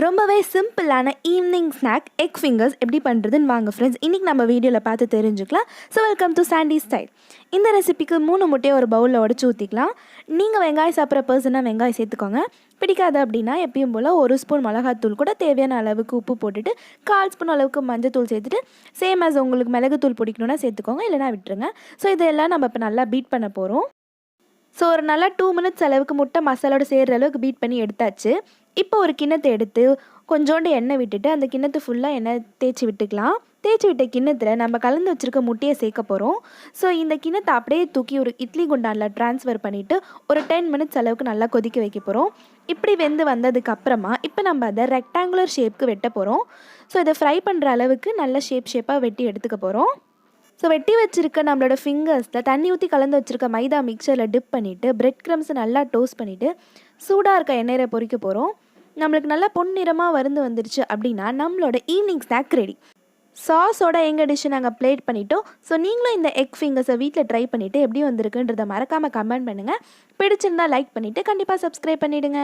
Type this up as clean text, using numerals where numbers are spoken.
ரொம்பவே சிம்பிளான evening snack egg fingers எப்படி பண்ணுறதுன்னு வாங்க ஃப்ரெண்ட்ஸ், இன்றைக்கி நம்ம வீடியோவில் பார்த்து தெரிஞ்சுக்கலாம். So welcome to Sandy Style. இந்த ரெசிபிக்கு 3 முட்டையை ஒரு பவுலில் உடச்சி ஊற்றிக்கலாம். நீங்கள் வெங்காயம் சாப்பிட்ற பர்சனாக வெங்காயம் சேர்த்துக்கோங்க. பிடிக்காது அப்படின்னா எப்பயும் போல் 1 ஸ்பூன் மிளகாத்தூள் கூட தேவையான அளவுக்கு உப்பு போட்டுட்டு 1/4 ஸ்பூன் அளவுக்கு மஞ்சத்தூள் சேர்த்துட்டு சேம் ஆஸ் உங்களுக்கு மிளகுத்தூள் பிடிக்கணுன்னா சேர்த்துக்கோங்க, இல்லைனா விட்டுருங்க. ஸோ இதெல்லாம் நம்ம இப்போ நல்லா பீட் பண்ண போகிறோம். ஸோ ஒரு நல்லா 2 மினிட்ஸ் அளவுக்கு முட்டை மசாலோடு சேர்கிற அளவுக்கு பீட் பண்ணி எடுத்தாச்சு. இப்போ ஒரு கிண்ணத்தை எடுத்து கொஞ்சோண்டு எண்ணெய் விட்டுட்டு அந்த கிண்ணத்து ஃபுல்லாக எண்ணெய் தேய்ச்சி விட்டுக்கலாம். தேய்ச்சி விட்ட கிண்ணத்தில் நம்ம கலந்து வச்சுருக்க முட்டையை சேர்க்க போகிறோம். ஸோ இந்த கிண்ணத்தை அப்படியே தூக்கி ஒரு இட்லி குண்டானில் ட்ரான்ஸ்ஃபர் பண்ணிவிட்டு ஒரு 10 மினிட்ஸ் அளவுக்கு நல்லா கொதிக்க வைக்க போகிறோம். இப்படி வெந்து வந்ததுக்கப்புறமா இப்போ நம்ம அதை ரெக்டாங்குலர் ஷேப்புக்கு வெட்ட போகிறோம். ஸோ இதை ஃப்ரை பண்ணுற அளவுக்கு நல்ல ஷேப்பாக வெட்டி எடுத்துக்க போகிறோம். ஸோ வெட்டி வச்சுருக்க நம்மளோட ஃபிங்கர்ஸில் தண்ணி ஊற்றி கலந்து வச்சுருக்க மைதா மிக்சரில் டிப் பண்ணிவிட்டு பிரெட் க்ரம்ஸை நல்லா டோஸ்ட் பண்ணிவிட்டு சூடாக இருக்க எண்ணெயில் பொரிக்க போகிறோம். நம்மளுக்கு நல்லா பொன்னிறமாக வருந்து வந்துருச்சு அப்படின்னா நம்மளோட ஈவினிங் ஸ்நாக் ரெடி. சாஸோட எங்கள் டிஷ்ஷை நாங்கள் பிளேட் பண்ணிட்டோம். ஸோ நீங்களும் இந்த எக் ஃபிங்கர்ஸை வீட்டில் ட்ரை பண்ணிவிட்டு எப்படி வந்திருக்குன்றதை மறக்காமல் கமெண்ட் பண்ணுங்கள். பிடிச்சிருந்தால் லைக் பண்ணிவிட்டு கண்டிப்பாக சப்ஸ்கிரைப் பண்ணிவிடுங்க.